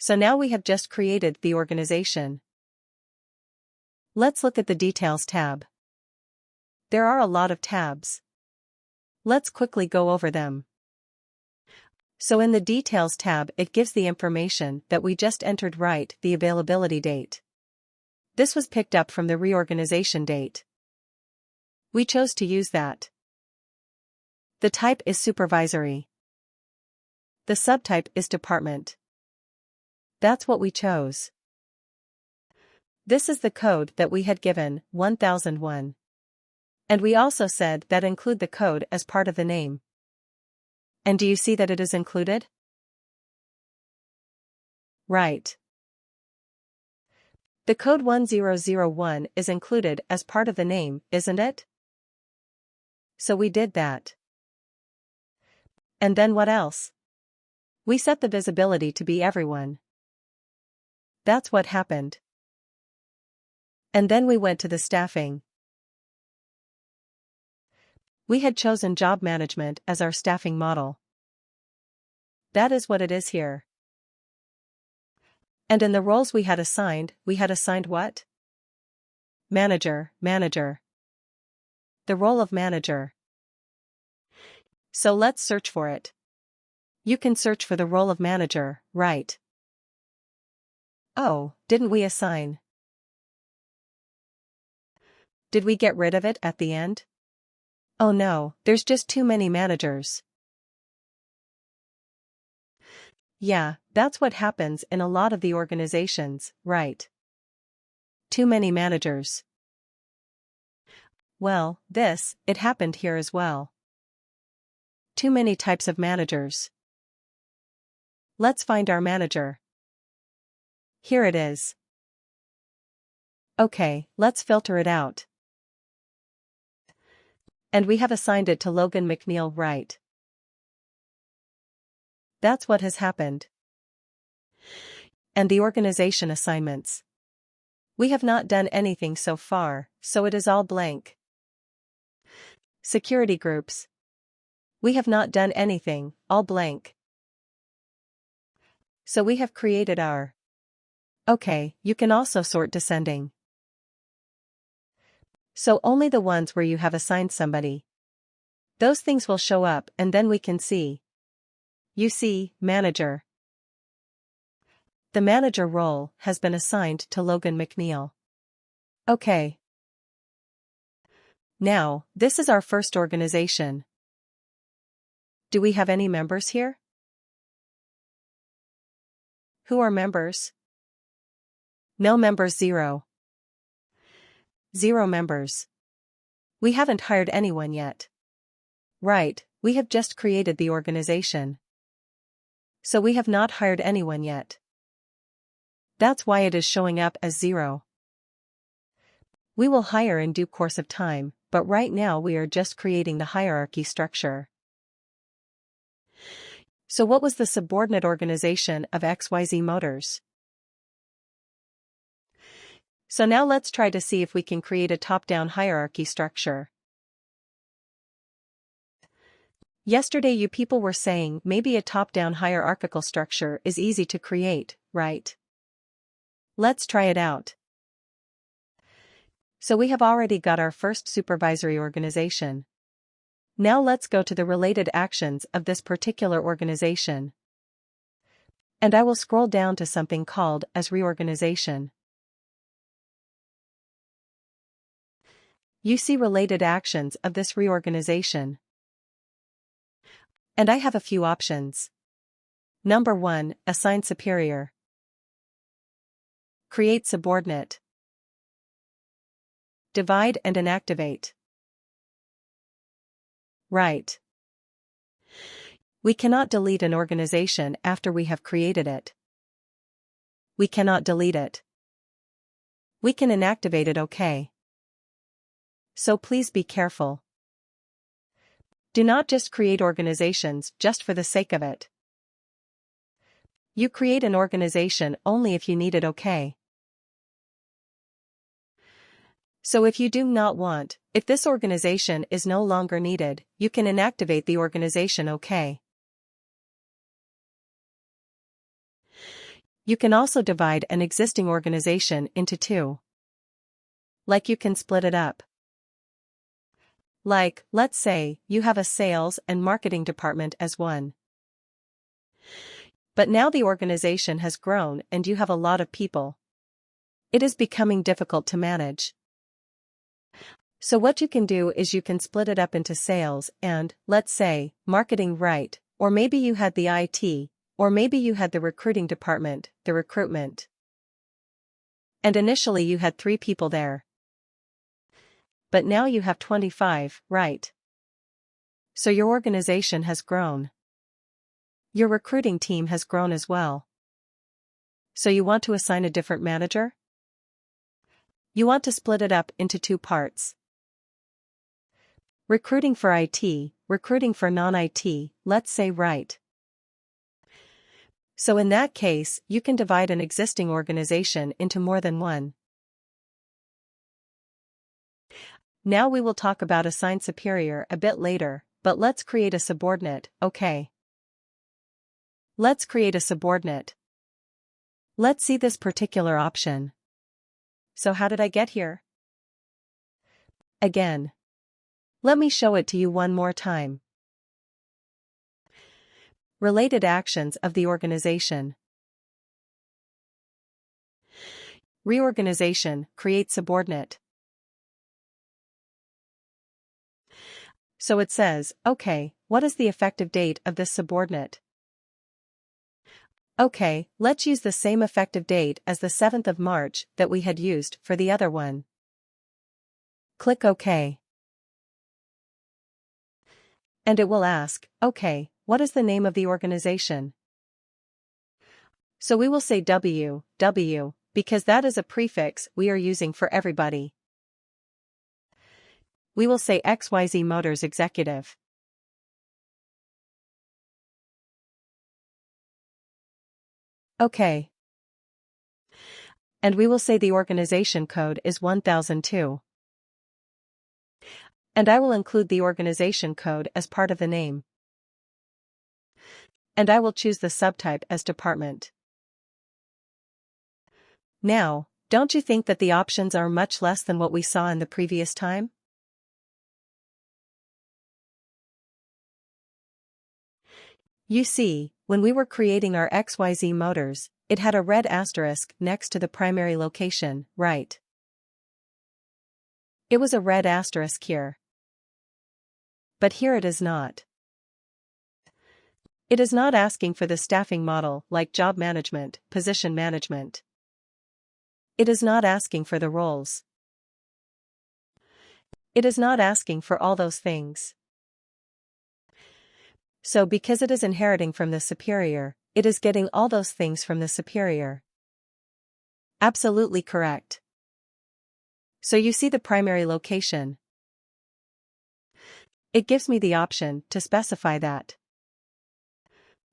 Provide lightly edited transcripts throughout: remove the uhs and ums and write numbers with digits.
So now we have just created the organization. Let's look at the Details tab. There are a lot of tabs. Let's quickly go over them. So in the Details tab, it gives the information that we just entered, right, the availability date. This was picked up from the reorganization date. We chose to use that. The type is supervisory. The subtype is department. That's what we chose. This is the code that we had given, 1001. And we also said that include the code as part of the name. And do you see that it is included? Right. The code 1001 is included as part of the name, isn't it? So we did that. And then what else? We set the visibility to be everyone. That's what happened. And then we went to the staffing. We had chosen job management as our staffing model. That is what it is here. And in the roles we had assigned what? Manager, manager. The role of manager. So let's search for it. You can search for the role of manager, right? Oh, didn't we assign? Did we get rid of it at the end? Oh no, there's just too many managers. Yeah, that's what happens in a lot of the organizations, right? Too many managers. Well, it happened here as well. Too many types of managers. Let's find our manager. Here it is. Okay, let's filter it out. And we have assigned it to Logan McNeil, right? That's what has happened. And the organization assignments. We have not done anything so far, so it is all blank. Security groups. We have not done anything, all blank. So we have created our. Okay, you can also sort descending. So only the ones where you have assigned somebody. Those things will show up and then we can see. You see, manager. The manager role has been assigned to Logan McNeil. Okay. Now, this is our first organization. Do we have any members here? Who are members? No members, 0. 0 members. We haven't hired anyone yet. Right, we have just created the organization. So we have not hired anyone yet. That's why it is showing up as 0. We will hire in due course of time, but right now we are just creating the hierarchy structure. So what was the subordinate organization of XYZ Motors? So now let's try to see if we can create a top-down hierarchy structure. Yesterday you people were saying maybe a top-down hierarchical structure is easy to create, right? Let's try it out. So we have already got our first supervisory organization. Now let's go to the related actions of this particular organization. And I will scroll down to something called as reorganization. You see related actions of this reorganization. And I have a few options. Number 1, assign superior. Create subordinate. Divide and inactivate. Right. We cannot delete an organization after we have created it. We cannot delete it. We can inactivate it, okay? So please be careful. Do not just create organizations just for the sake of it. You create an organization only if you need it, okay? So if you do not want, if this organization is no longer needed, you can inactivate the organization, okay? You can also divide an existing organization into two. Like you can split it up. Like, let's say, you have a sales and marketing department as one. But now the organization has grown and you have a lot of people. It is becoming difficult to manage. So what you can do is you can split it up into sales and, let's say, marketing, right? Or maybe you had the IT, or maybe you had the recruiting department, the recruitment. And initially you had 3 people there. But now you have 25, right? So your organization has grown. Your recruiting team has grown as well. So you want to assign a different manager? You want to split it up into 2 parts. Recruiting for IT, recruiting for non-IT, let's say, right? So in that case, you can divide an existing organization into more than one. Now we will talk about assign superior a bit later, but let's create a subordinate, okay? Let's create a subordinate. Let's see this particular option. So how did I get here? Again. Let me show it to you one more time. Related actions of the organization. Reorganization, create subordinate. So it says, okay, what is the effective date of this subordinate? Okay, let's use the same effective date as the 7th of March that we had used for the other one. Click OK. And it will ask, okay, what is the name of the organization? So we will say W, because that is a prefix we are using for everybody. We will say XYZ Motors Executive. Okay. And we will say the organization code is 1002. And I will include the organization code as part of the name. And I will choose the subtype as department. Now, don't you think that the options are much less than what we saw in the previous time? You see, when we were creating our XYZ Motors, it had a red asterisk next to the primary location, right? It was a red asterisk here. But here it is not. It is not asking for the staffing model like job management, position management. It is not asking for the roles. It is not asking for all those things. So because it is inheriting from the superior, it is getting all those things from the superior. Absolutely correct. So you see the primary location. It gives me the option to specify that.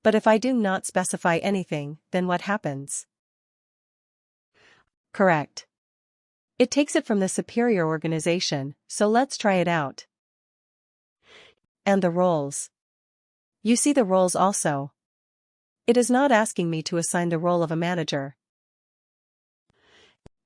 But if I do not specify anything, then what happens? Correct. It takes it from the superior organization, so let's try it out. And the roles. You see the roles also. It is not asking me to assign the role of a manager.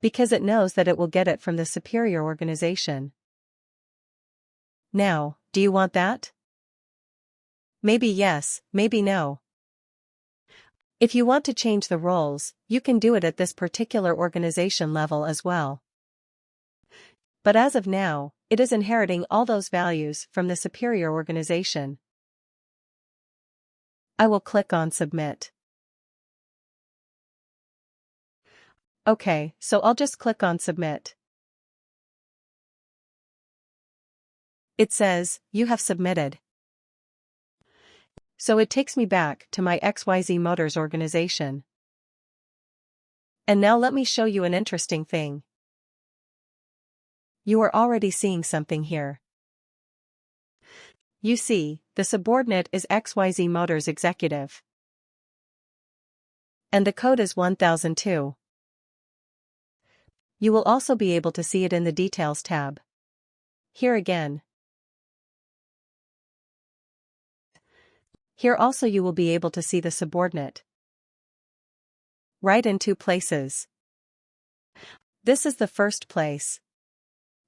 Because it knows that it will get it from the superior organization. Now, do you want that? Maybe yes, maybe no. If you want to change the roles, you can do it at this particular organization level as well. But as of now, it is inheriting all those values from the superior organization. I will click on Submit. Okay, so I'll just click on Submit. It says, you have submitted. So it takes me back to my XYZ Motors organization. And now let me show you an interesting thing. You are already seeing something here. You see, the subordinate is XYZ Motors Executive. And the code is 1002. You will also be able to see it in the Details tab. Here again. Here also you will be able to see the subordinate. Right in two places. This is the first place.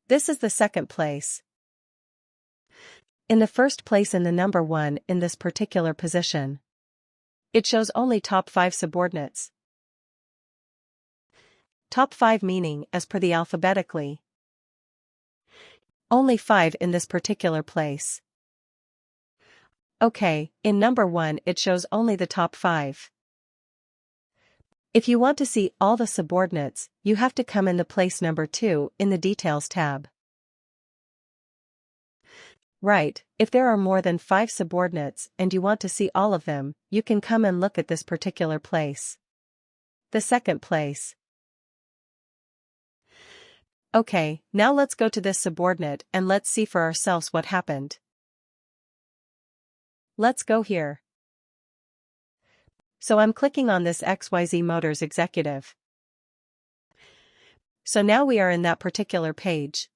This is the second place. In the first place in the number 1 in this particular position. It shows only top 5 subordinates. Top 5 meaning as per the alphabetically. Only 5 in this particular place. Okay, in number 1 it shows only the top 5. If you want to see all the subordinates, you have to come in the place number 2 in the Details tab. Right, if there are more than 5 subordinates and you want to see all of them, you can come and look at this particular place. The second place. Okay, now let's go to this subordinate and let's see for ourselves what happened. Let's go here. So I'm clicking on this XYZ Motors executive. So now we are in that particular page.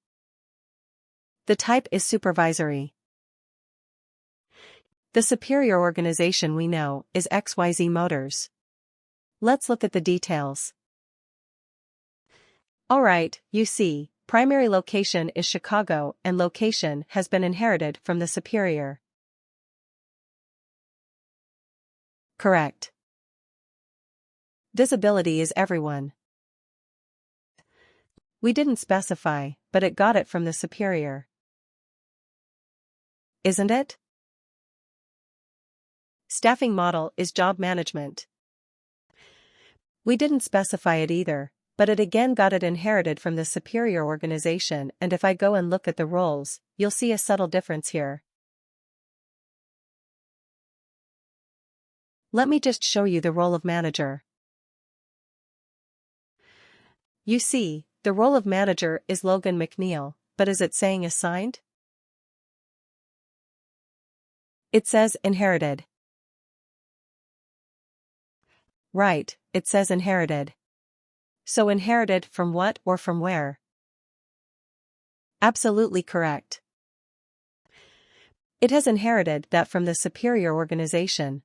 The type is supervisory. The superior organization we know is XYZ Motors. Let's look at the details. Alright, you see, primary location is Chicago and location has been inherited from the superior. Correct. Disability is everyone. We didn't specify, but it got it from the superior. Isn't it? Staffing model is job management. We didn't specify it either, but it again got it inherited from the superior organization, and if I go and look at the roles, you'll see a subtle difference here. Let me just show you the role of manager. You see, the role of manager is Logan McNeil, but is it saying assigned? It says inherited. Right, it says inherited. So inherited from what or from where? Absolutely correct. It has inherited that from the superior organization,